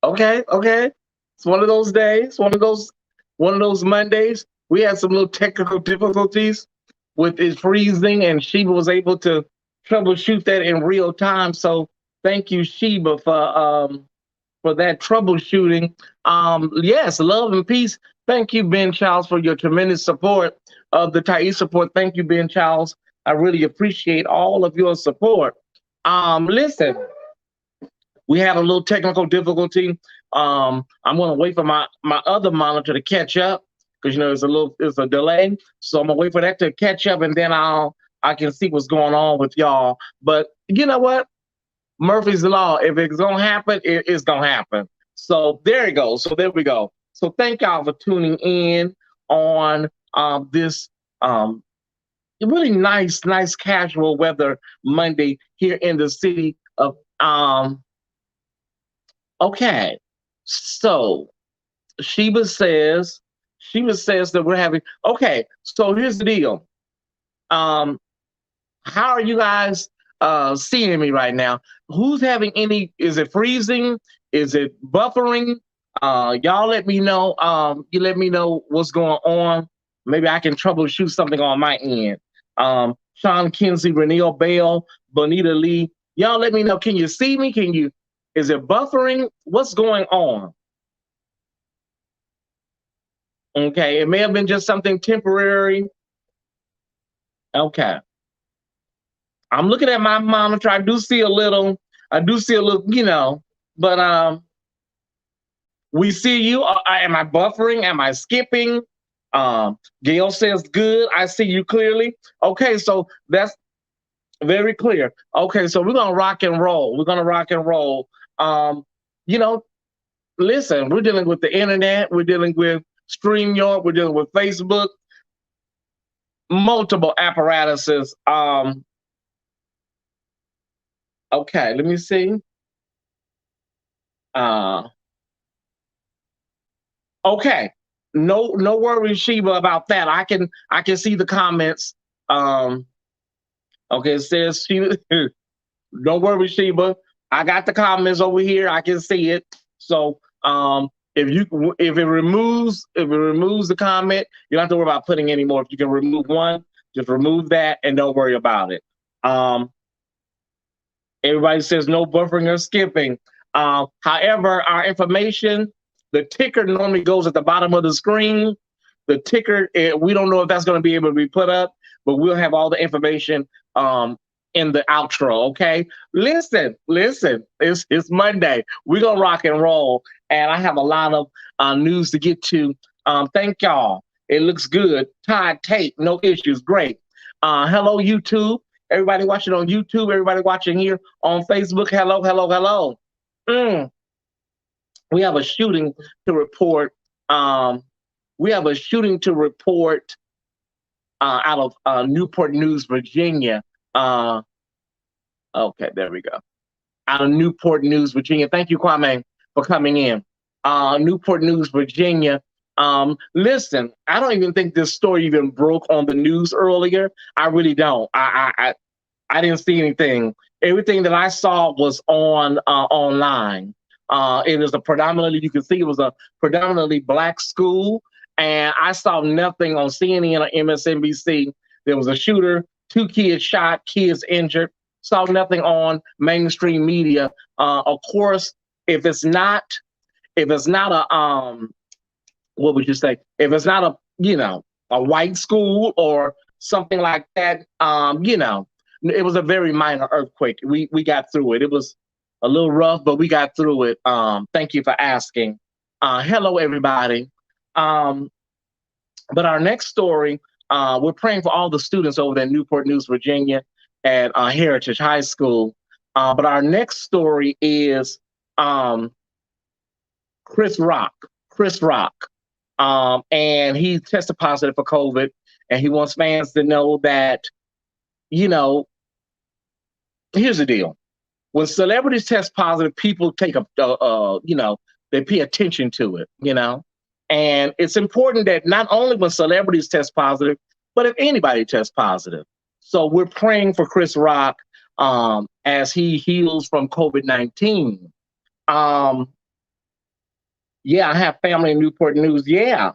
Okay, okay. It's one of those days, one of those Mondays. We had some little technical difficulties with it freezing, and Sheba was able to troubleshoot that in real time. So thank you, Sheba, for that troubleshooting. Yes, love and peace. Thank you, Ben Charles, for your tremendous support of the Tyesse support. Thank you, Ben Charles. I really appreciate all of your support. Listen, we had a little technical difficulty. I'm gonna wait for my other monitor to catch up because there's a delay. So I'm gonna wait for that to catch up, and then I can see what's going on with y'all. But you know what? Murphy's Law. If it's gonna happen, it's gonna happen. So there you go. So there we go. So thank y'all for tuning in on this really nice casual weather Monday here in the city of okay. So Sheba says Sheba says that we're having okay. So here's the deal. Um, how are you guys seeing me right now? Who's having any? Is it freezing? Is it buffering? Y'all let me know. You let me know what's going on. Maybe I can troubleshoot something on my end. Sean Kinsey, Renee Bell, Bonita Lee. Y'all let me know. Can you see me? Can you? Is it buffering? What's going on? Okay, it may have been just something temporary. Okay. I'm looking at my monitor. I do see a little, but we see you. Am I buffering? Am I skipping? Gail says good. I see you clearly. Okay, so that's very clear. Okay, so we're gonna rock and roll. We're gonna rock and roll. You know, listen, we're dealing with the internet, we're dealing with StreamYard, we're dealing with Facebook, multiple apparatuses. Okay, let me see. Uh, okay, no worries, Sheba, about that. I can see the comments. Um, okay, it says Sheba. Don't worry, Sheba. I got the comments over here. I can see it. So if it removes the comment, you don't have to worry about putting any more. If you can remove one, just remove that and don't worry about it. Um, Everybody says no buffering or skipping. However, our information, the ticker normally goes at the bottom of the screen. The ticker, we don't know if that's going to be able to be put up, but we'll have all the information in the outro. Okay, listen. It's Monday. We're gonna rock and roll, and I have a lot of news to get to. Thank y'all. It looks good. Tied tape, no issues. Great. Hello, YouTube. Everybody watching on YouTube, everybody watching here on Facebook. Hello, hello, hello. Mm, we have a shooting to report. We have a shooting to report out of Newport News, Virginia. Uh, okay, there we go. Out of Newport News, Virginia. Thank you, Kwame, for coming in. Newport News, Virginia. Listen, I don't even think this story even broke on the news earlier. I really don't. I didn't see anything. Everything that I saw was on online. It is a predominantly, you can see it was a predominantly black school, and I saw nothing on CNN or MSNBC. There was a shooter, 2 kids shot, kids injured. Saw nothing on mainstream media. Of course, if it's not a what would you say? If it's not a white school or something like that, it was a very minor earthquake. We got through it. It was a little rough, but we got through it. Thank you for asking. Hello, everybody. Um, but our next story, we're praying for all the students over there in Newport News, Virginia, at Heritage High School. But our next story is um, Chris Rock. Chris Rock. And he tested positive for COVID, and he wants fans to know that, you know, here's the deal. When celebrities test positive, people take they pay attention to it. And it's important that not only when celebrities test positive, but if anybody tests positive. So we're praying for Chris Rock as he heals from COVID-19. Um, Yeah, I have family in Newport News. Yeah.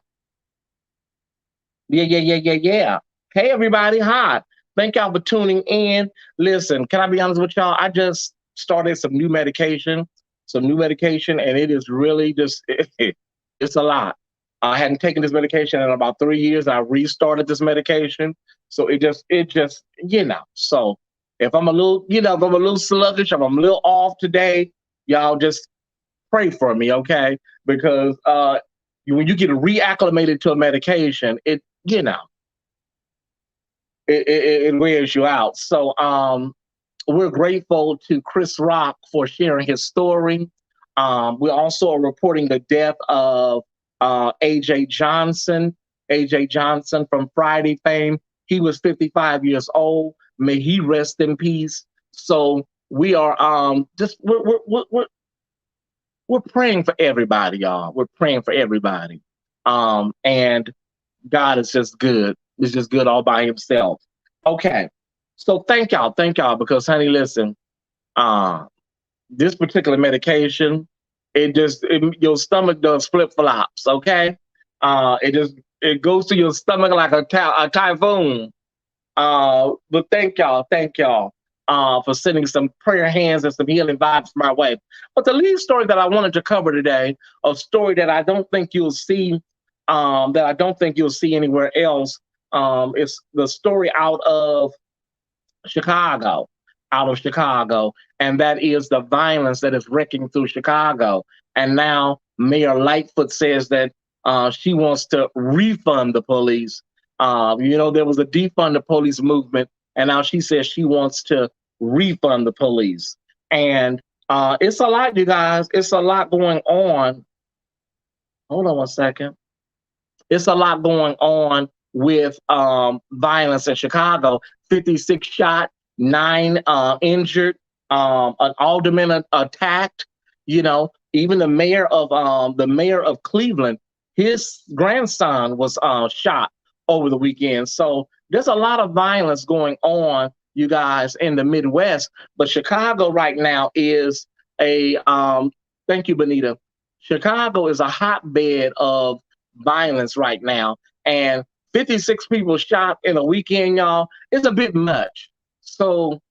Yeah. Hey, everybody. Hi. Thank y'all for tuning in. Listen, can I be honest with y'all? I just started some new medication, and it is really just, it's a lot. I hadn't taken this medication in about 3 years. I restarted this medication. So so if I'm a little, if I'm a little sluggish, if I'm a little off today, y'all just pray for me, okay? Because when you get reacclimated to a medication, it wears you out. So we're grateful to Chris Rock for sharing his story. We also are reporting the death of AJ Johnson. AJ Johnson from Friday fame. He was 55 years old. May he rest in peace. So we are just we're praying for everybody, y'all. We're praying for everybody. And God is just good. He's just good all by himself. Okay. So thank y'all, because honey, listen, uh, this particular medication, your stomach does flip flops, okay? It goes to your stomach like a typhoon. But thank y'all for sending some prayer hands and some healing vibes my way. But the lead story that I wanted to cover today, a story that I don't think you'll see, anywhere else, is the story Chicago, out of Chicago, and that is the violence that is wrecking through Chicago. And now Mayor Lightfoot says that she wants to refund the police. There was a defund the police movement, and now she says she wants to refund the police. And it's a lot, you guys. It's a lot going on. Hold on one second. It's a lot going on with violence in Chicago. 56 shot, 9 injured, an alderman attacked. Even the mayor of Cleveland, his grandson was shot over the weekend. So there's a lot of violence going on, you guys, in the Midwest. But Chicago right now is a thank you, Benita. Chicago is a hotbed of violence right now. And 56 people shot in a weekend, y'all, is a bit much. So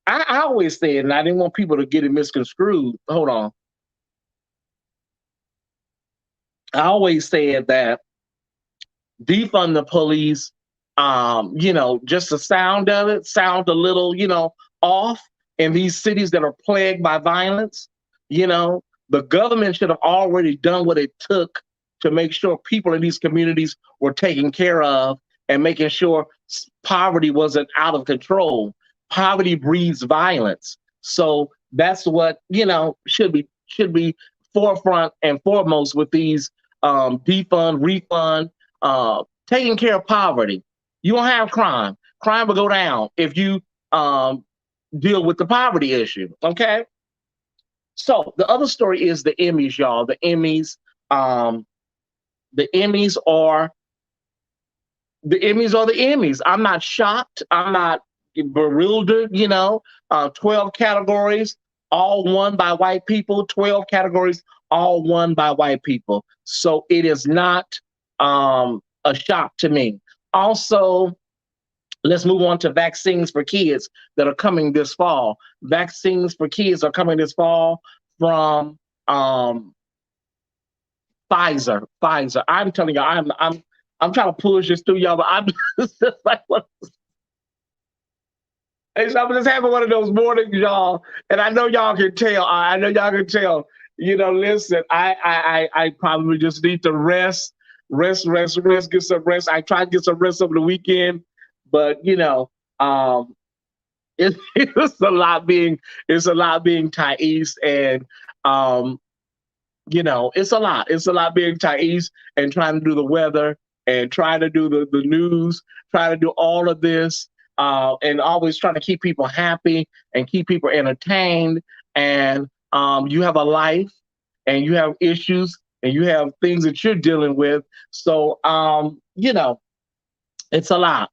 I always said, and I didn't want people to get it misconstrued. Hold on. I always said that defund the police, just the sound of it sound a little, off in these cities that are plagued by violence. The government should have already done what it took to make sure people in these communities were taken care of and making sure poverty wasn't out of control. Poverty breeds violence. So that's what, should be forefront and foremost with these defund, refund, taking care of poverty. You won't have crime. Crime will go down if you deal with the poverty issue. Okay. So the other story is the Emmys, y'all. Um, the Emmys are the Emmys. I'm not shocked. I'm not bewildered. 12 categories, all won by white people. 12 categories, all won by white people. So it is not a shock to me. Also, let's move on to vaccines for kids that are coming this fall. Vaccines for kids are coming this fall from Pfizer. Pfizer. I'm telling you, I'm trying to push this through y'all, but I'm just like, what? I'm just having one of those mornings, y'all, and I know y'all can tell. I know y'all can tell. Listen, I probably just need to rest, get some rest. I tried to get some rest over the weekend, but it's a lot being Tyesse, and it's a lot being Tyesse and trying to do the weather and trying to do the news, trying to do all of this, and always trying to keep people happy and keep people entertained. And you have a life, and you have issues, and you have things that you're dealing with. So it's a lot.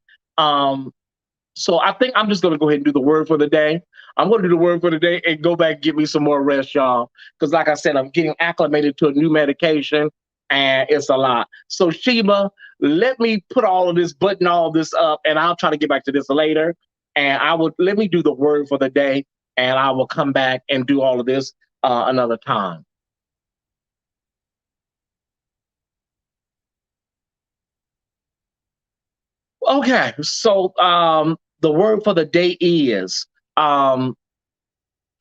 So I think I'm just going to go ahead and do the word for the day. I'm going to do the word for the day and go back and get me some more rest, y'all. Because, like I said, I'm getting acclimated to a new medication, and it's a lot. So, Sheba, let me put all of this, button all this up, and I'll try to get back to this later. And let me do the word for the day, and I will come back and do all of this another time. Okay, so the word for the day is um,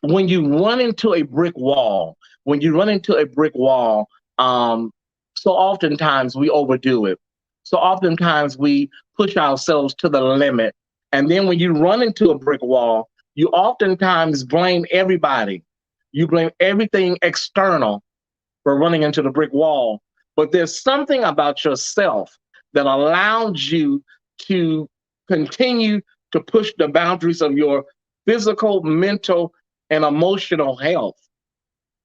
when you run into a brick wall. When you run into a brick wall, um, so oftentimes we overdo it. So oftentimes we push ourselves to the limit. And then when you run into a brick wall, you oftentimes blame everybody. You blame everything external for running into the brick wall. But there's something about yourself that allows you to continue to push the boundaries of your physical, mental, and emotional health.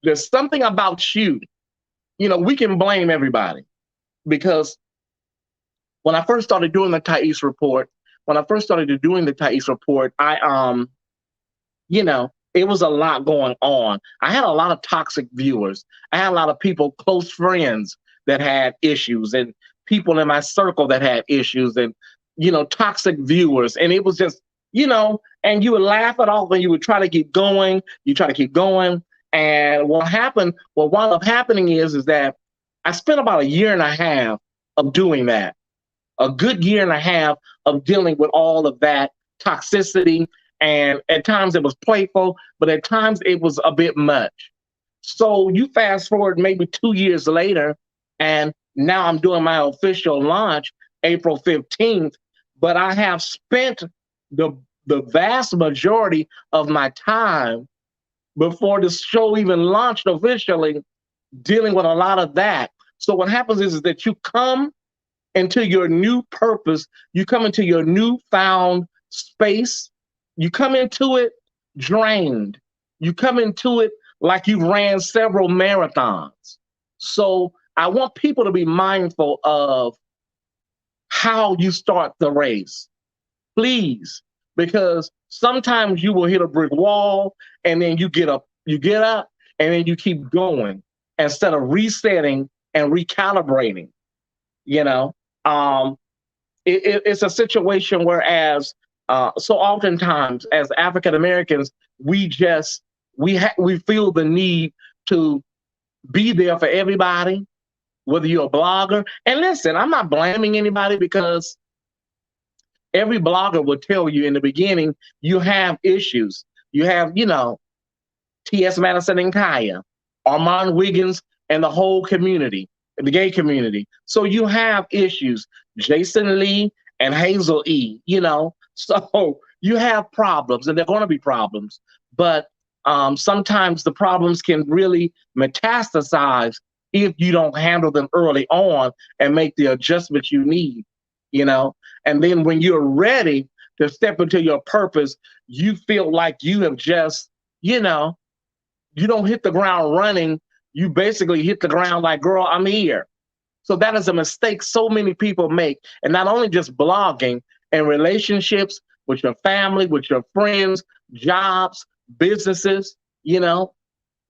There's something about you. You know, we can blame everybody because when I first started doing the Tyesse report, I you know, it was a lot going on. I had a lot of toxic viewers. I had a lot of people, close friends that had issues, and people in my circle that had issues, and, you know, toxic viewers. And it was just, you know, and you would laugh it off and you would try to keep going. You try to keep going. And what wound up happening is that I spent about a year and a half of doing that, a good year and a half of dealing with all of that toxicity. And at times it was playful, but at times it was a bit much. So you fast forward maybe 2 years later, and now I'm doing my official launch April 15th, but I have spent the the vast majority of my time before the show even launched officially dealing with a lot of that. So what happens is that you come into your new purpose, you come into your newfound space, you come into it drained, you come into it like you ran several marathons. So I want people to be mindful of how you start the race, please, because sometimes you will hit a brick wall and then you get up, and then you keep going instead of resetting and recalibrating. You know, um, it's a situation whereas so oftentimes as African Americans, we feel the need to be there for everybody, whether you're a blogger. And listen, I'm not blaming anybody because every blogger will tell you in the beginning you have issues. You have, you know, Tyesse Madison and Kaya, Armand Wiggins, and the whole community, the gay community. So you have issues. Jason Lee and Hazel E, you know. So you have problems, and they're going to be problems. But sometimes the problems can really metastasize if you don't handle them early on and make the adjustments you need, you know. And then when you're ready to step into your purpose, you feel like you have just, you know, you don't hit the ground running. You basically hit the ground like, girl, I'm here. So that is a mistake so many people make. And not only just blogging and relationships with your family, with your friends, jobs, businesses, you know,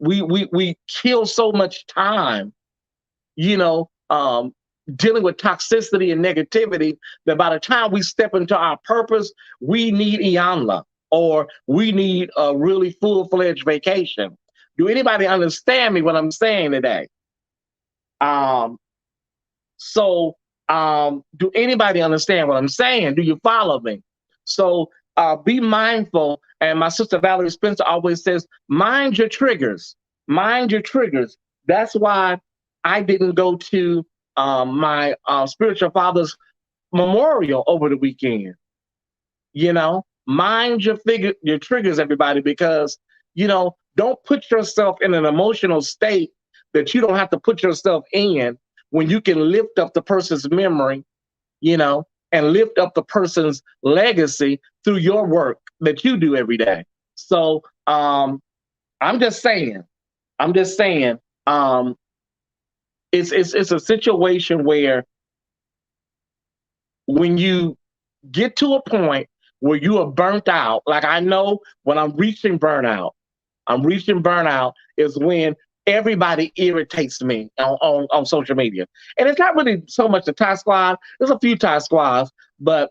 we kill so much time, you know, dealing with toxicity and negativity that by the time we step into our purpose, we need Iyanla or we need a really full-fledged vacation. Do anybody understand me what I'm saying today? Um, do anybody understand what I'm saying? Do you follow me? So be mindful. And my sister Valerie Spencer always says, mind your triggers. Mind your triggers. That's why I didn't go to my spiritual father's memorial over the weekend. You know, mind your triggers, everybody, because, you know, don't put yourself in an emotional state that you don't have to put yourself in when you can lift up the person's memory, you know, and lift up the person's legacy through your work that you do every day. So I'm just saying, I'm just saying, it's a situation where when you get to a point where you are burnt out. Like I know when I'm reaching burnout is when everybody irritates me on social media. And it's not really so much the Thai squad. There's a few Thai squads, but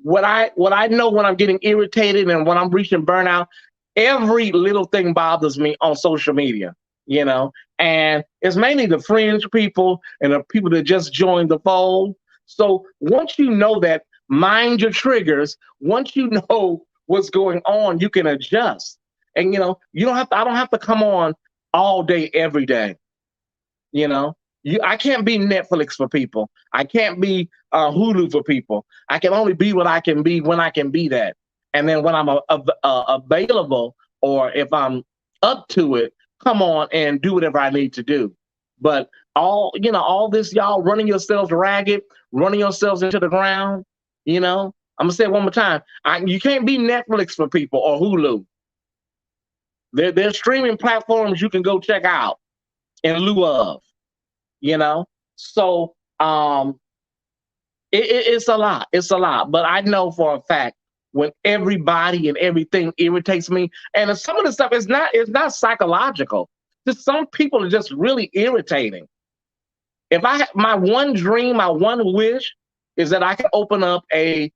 what I know when I'm getting irritated and when I'm reaching burnout, every little thing bothers me on social media, you know, and it's mainly the fringe people and the people that just joined the fold. So once you know that, mind your triggers. Once you know what's going on, you can adjust. And you don't have to. I don't have to come on all day, every day. You know, I can't be Netflix for people. I can't be Hulu for people. I can only be what I can be when I can be that. And then when I'm available or if I'm up to it, come on and do whatever I need to do. But all this y'all running yourselves ragged, running yourselves into the ground. I'm gonna say it one more time. You can't be Netflix for people or Hulu. There's streaming platforms you can go check out in lieu of. you know so it's a lot. It's a lot, but I know for a fact when everybody and everything irritates me, and some of the stuff is not psychological. Just some people are just really irritating. If I had my one dream, my one wish is that I can open up a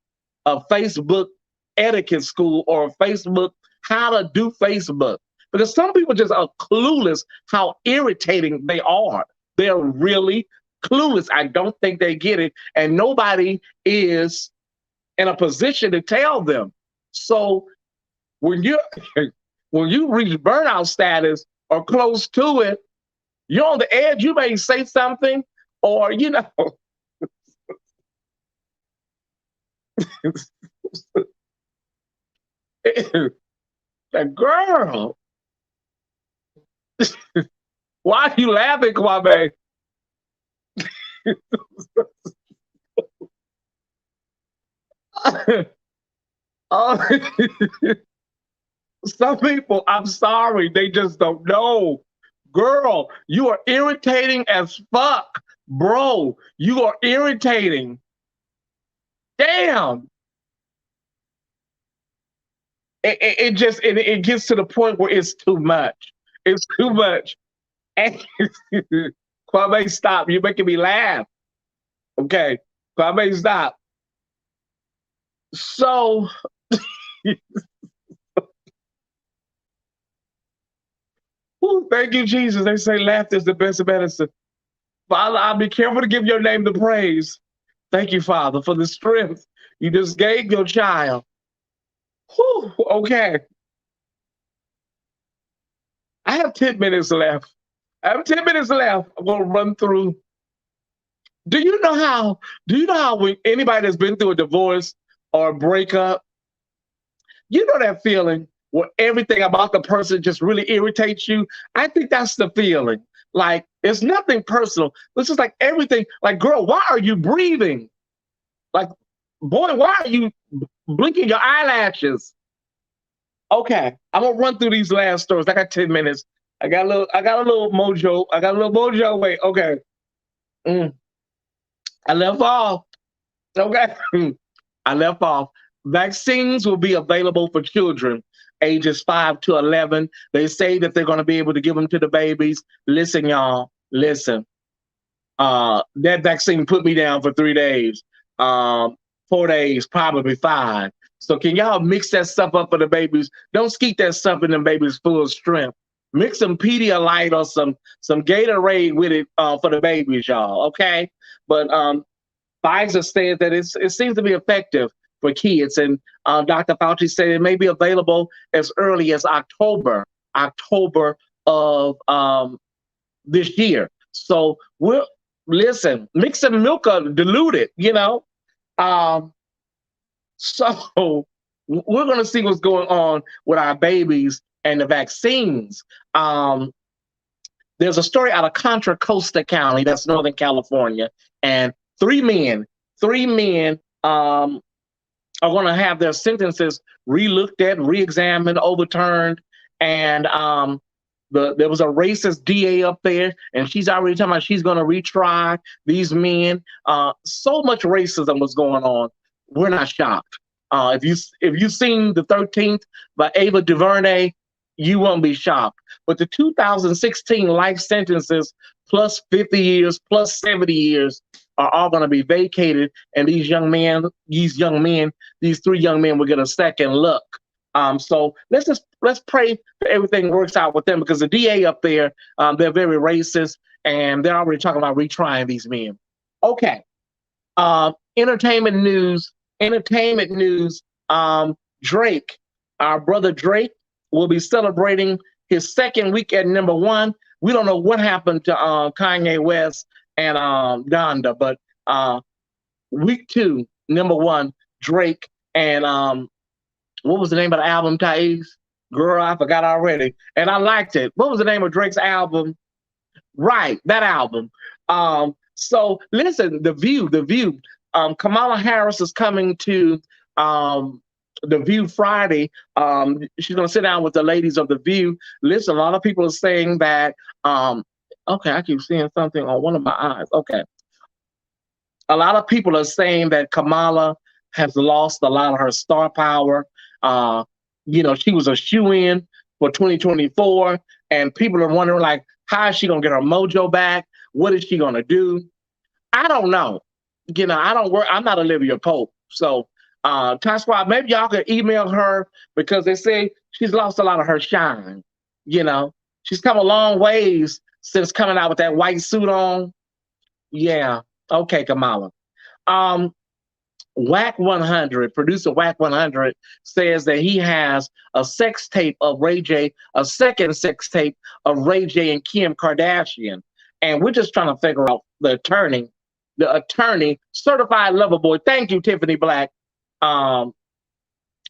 Facebook etiquette school or a Facebook how to do Facebook, because some people just are clueless how irritating they are. They're really clueless. I don't think they get it, and nobody is in a position to tell them. So when you when you reach burnout status or close to it, you're on the edge. You may say something, or that girl. Why are you laughing, Kwame? Oh, some people, I'm sorry, they just don't know. Girl, you are irritating as fuck. Bro, you are irritating. Damn. It gets to the point where it's too much. It's too much. And Kwame, stop. You're making me laugh. Okay. Kwame, stop. So ooh, thank you, Jesus. They say laughter is the best medicine. Father, I'll be careful to give your name the praise. Thank you, Father, for the strength you just gave your child. Whew, okay. I have 10 minutes left. I have 10 minutes left. I'm gonna run through. Do you know how when anybody that's been through a divorce or a breakup, you know that feeling where everything about the person just really irritates you? I think that's the feeling. Like it's nothing personal. It's just like everything, like, girl, why are you breathing? Like, boy, why are you blinking your eyelashes? Okay, I'm gonna run through these last stories. I got 10 minutes. I got a little mojo. I got a little mojo. Wait, okay. Mm, I left off. Okay. I left off. Vaccines will be available for children ages 5 to 11. They say that they're going to be able to give them to the babies. Listen, y'all. Listen. That vaccine put me down for 3 days. 4 days, probably 5. So can y'all mix that stuff up for the babies? Don't skeet that stuff in them babies full of strength. Mix some Pedialyte or some Gatorade with it for the babies, y'all. Okay, but Pfizer said that it seems to be effective for kids, and Dr. Fauci said it may be available as early as October of this year. So we'll listen, mix some milk or dilute it. Um, so we're gonna see what's going on with our babies and the vaccines. Um, there's a story out of Contra Costa County, that's Northern California, and three men are going to have their sentences re-looked at, re-examined, overturned, and there was a racist DA up there, and she's already talking about she's going to retry these men. So much racism was going on. We're not shocked. If you've seen The 13th by Ava DuVernay, you won't be shocked. But the 2016 life sentences plus 50 years plus 70 years are all going to be vacated, and these three young men will get a second look. So let's pray that everything works out with them, because the DA up there, they're very racist, and they're already talking about retrying these men. Okay. Entertainment news. Drake, our brother Drake, will be celebrating his second week at #1. We don't know what happened to Kanye West and Donda, but week 2, #1, Drake. And what was the name of the album, Tyesse? Girl, I forgot already. And I liked it. What was the name of Drake's album? Right, that album. So listen, The View. Kamala Harris is coming to The View Friday. She's going to sit down with the ladies of The View. Listen, a lot of people are saying that, okay, I keep seeing something on one of my eyes. Okay. A lot of people are saying that Kamala has lost a lot of her star power. She was a shoo-in for 2024, and people are wondering, like, how is she going to get her mojo back? What is she going to do? I don't know. I'm not Olivia Pope. So, Ty Squad, maybe y'all could email her, because they say she's lost a lot of her shine. She's come a long ways since coming out with that white suit on. Yeah. Okay, Kamala. Whack 100, producer Whack 100, says that he has a sex tape of Ray J, a second sex tape of Ray J and Kim Kardashian. And we're just trying to figure out the attorney, certified lover boy. Thank you, Tiffany Black. The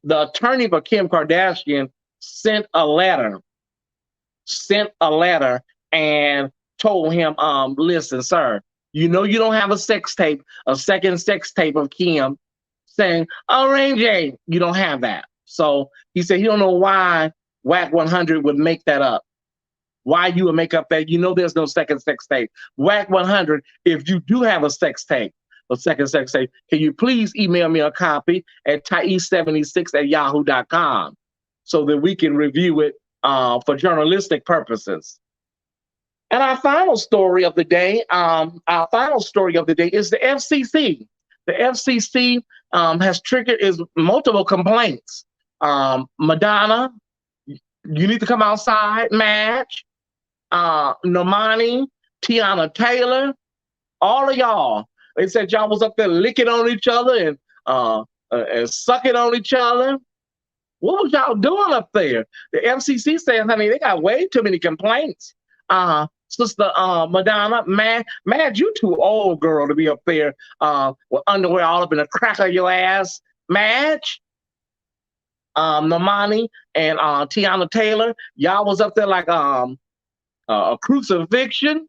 attorney for Kim Kardashian sent a letter and told him, listen, sir, you don't have a second sex tape of Kim, saying, oh, Ray J, you don't have that. So he said he don't know why Whack 100 would make that up. Why you would make up that, there's no second sex tape. Whack 100, if you do have a second sex tape, can you please email me a copy at tyesse76@yahoo.com so that we can review it for journalistic purposes. And our final story of the day is the FCC. The FCC has triggered multiple complaints. Madonna, you need to come outside. Madge, Normani, Tiana Taylor, all of y'all. They said y'all was up there licking on each other and sucking on each other. What was y'all doing up there? The FCC says, honey, they got way too many complaints. Sister Madonna, Madge, you too old, girl, to be up there with underwear all up in the crack of your ass. Madge, Normani, and Tiana Taylor, y'all was up there like a crucifixion.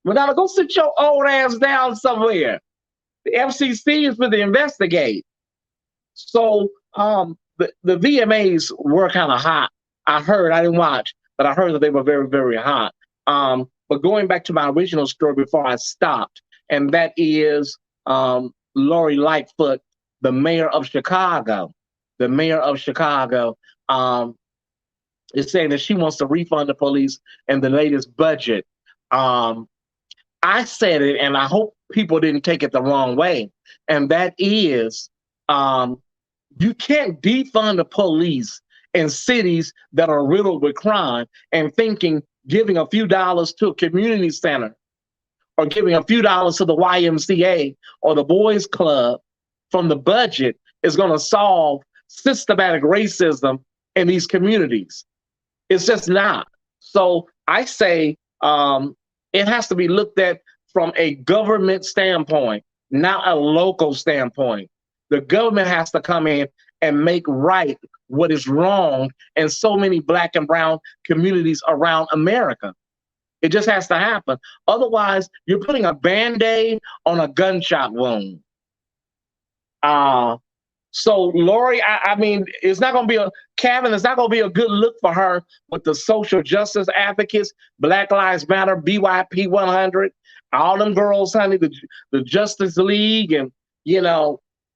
Madonna, go sit your old ass down somewhere. The FCC is for the investigate. So the VMAs were kind of hot. I didn't watch, but I heard that they were very, very hot. But going back to my original story before I stopped, and that is Lori Lightfoot, the mayor of Chicago. The mayor of Chicago is saying that she wants to refund the police in the latest budget. I said it, and I hope people didn't take it the wrong way, and that is you can't defund the police in cities that are riddled with crime and thinking giving a few dollars to a community center or giving a few dollars to the YMCA or the Boys Club from the budget is going to solve systematic racism in these communities. It's just not. So I say it has to be looked at from a government standpoint, not a local standpoint. The government has to come in and make right what is wrong in so many Black and brown communities around America. It just has to happen. Otherwise, you're putting a Band-Aid on a gunshot wound. So Lori, I mean, it's not going to be it's not going to be a good look for her with the social justice advocates, Black Lives Matter, BYP 100, all them girls, honey, the Justice League, and,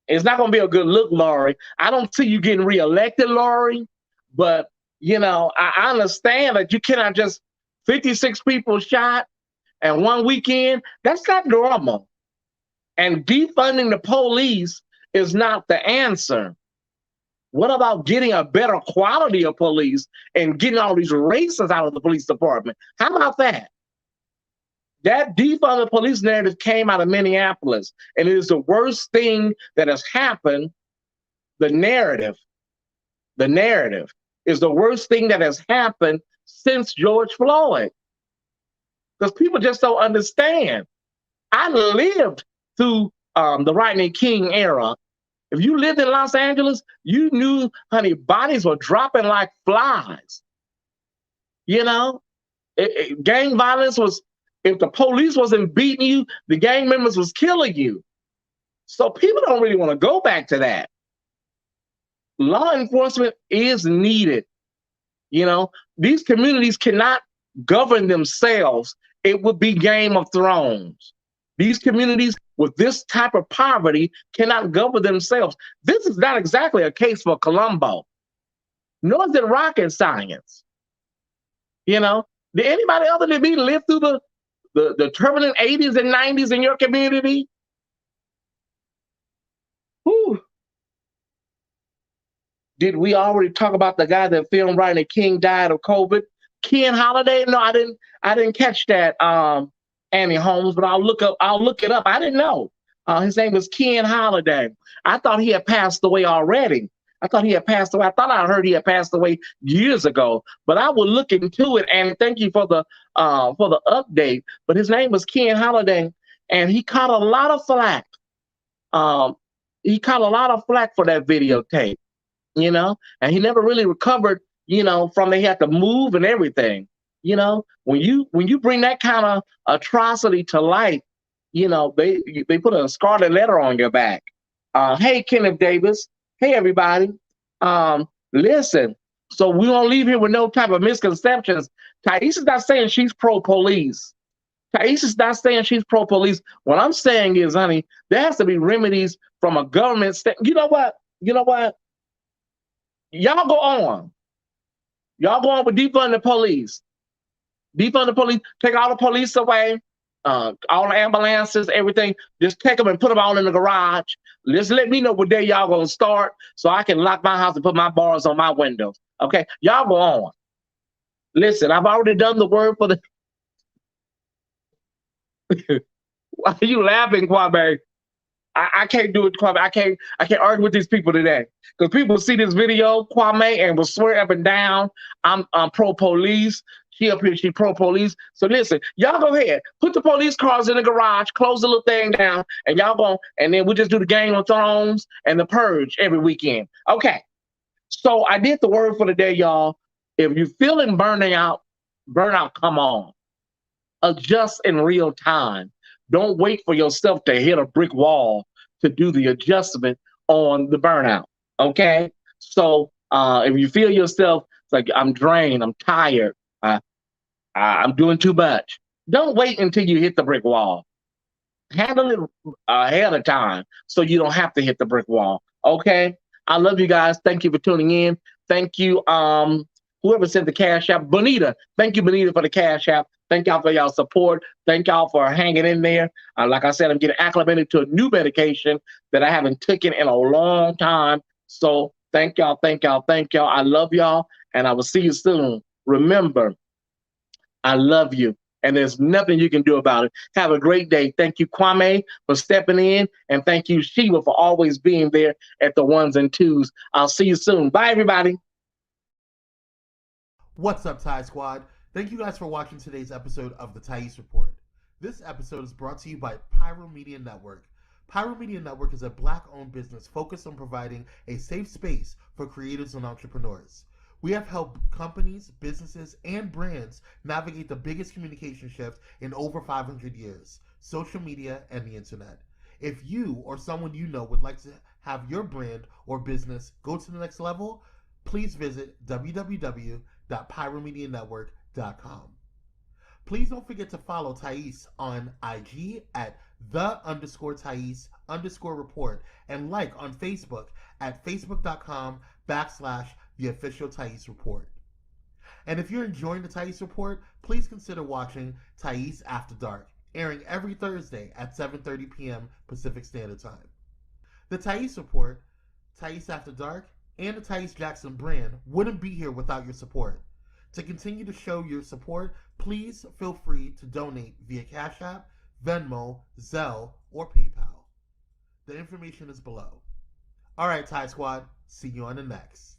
It's not going to be a good look, Lori. I don't see you getting reelected, Lori. But, I understand that you cannot just 56 people shot and one weekend. That's not normal. And defunding the police is not the answer. What about getting a better quality of police and getting all these racists out of the police department? How about that? That defund the police narrative came out of Minneapolis, and it is the worst thing that has happened. The narrative is the worst thing that has happened since George Floyd. Because people just don't understand. I lived through the Rodney King era. If you lived in Los Angeles, you knew, honey, bodies were dropping like flies. Gang violence was, if the police wasn't beating you, the gang members was killing you. So people don't really want to go back to that. Law enforcement is needed. These communities cannot govern themselves. It would be Game of Thrones. These communities with this type of poverty cannot govern themselves. This is not exactly a case for Columbo, nor is it rocket science. Did anybody other than me live through the turbulent 80s and 90s in your community? Whew. Did we already talk about the guy that filmed Rodney King died of COVID? Ken Holiday? No, I didn't catch that. Annie Holmes, but I'll look it up. I didn't know. His name was Ken Holiday. I thought he had passed away already. I thought I heard he had passed away years ago, but I will look into it. And thank you for the update. But his name was Ken Holiday, and he caught a lot of flack. He caught a lot of flack for that videotape, and he never really recovered, from he had to move and everything. When you bring that kind of atrocity to light, they put a scarlet letter on your back. Hey, Kenneth Davis. Hey, everybody. Listen, so we won't leave here with no type of misconceptions. Tyesse is not saying she's pro-police. Tyesse is not saying she's pro-police. What I'm saying is, honey, there has to be remedies from a government. You know what? Y'all go on. Y'all go on with defund the police. Defund the police. Take all the police away. All the ambulances, everything. Just take them and put them all in the garage. Just let me know what day y'all gonna start so I can lock my house and put my bars on my windows. Okay? Y'all go on. Listen, I've already done the word for the... Why are you laughing, Kwame? I can't do it, Kwame. I can't argue with these people today. Because people see this video, Kwame, and will swear up and down, I'm pro-police. She up here, she pro-police. So listen, y'all go ahead. Put the police cars in the garage, close the little thing down, and y'all go, and then we'll just do the Game of Thrones and the Purge every weekend. Okay. So I did the word for the day, y'all. If you're feeling burnout, come on. Adjust in real time. Don't wait for yourself to hit a brick wall to do the adjustment on the burnout. Okay? So if you feel yourself, it's like, I'm drained, I'm tired, I'm doing too much. Don't wait until you hit the brick wall. Handle it ahead of time so you don't have to hit the brick wall. Okay? I love you guys. Thank you for tuning in. Thank you, whoever sent the Cash App. Bonita. Thank you, Bonita, for the Cash App. Thank y'all for y'all support. Thank y'all for hanging in there. Like I said, I'm getting acclimated to a new medication that I haven't taken in a long time. So thank y'all, thank y'all, thank y'all. I love y'all, and I will see you soon. Remember, I love you, and there's nothing you can do about it. Have a great day. Thank you, Kwame, for stepping in, and thank you, Shiva, for always being there at the ones and twos. I'll see you soon. Bye, everybody. What's up, Ty Squad? Thank you guys for watching today's episode of the Tyesse Report. This episode is brought to you by Pyro Media Network. Pyro Media Network is a Black-owned business focused on providing a safe space for creators and entrepreneurs. We have helped companies, businesses, and brands navigate the biggest communication shift in over 500 years, social media and the internet. If you or someone you know would like to have your brand or business go to the next level, please visit www.pyromedianetwork.com. Please don't forget to follow Tyesse on IG at _Tyesse_report, and like on Facebook at facebook.com/the official Tyesse report. And if you're enjoying the Tyesse report, please consider watching Tyesse After Dark, airing every Thursday at 7:30 p.m. Pacific Standard Time. The Tyesse report, Tyesse After Dark, and the Tyesse Jackson brand wouldn't be here without your support. To continue to show your support, please feel free to donate via Cash App, Venmo, Zelle, or PayPal. The information is below. All right, Ty Squad, see you on the next.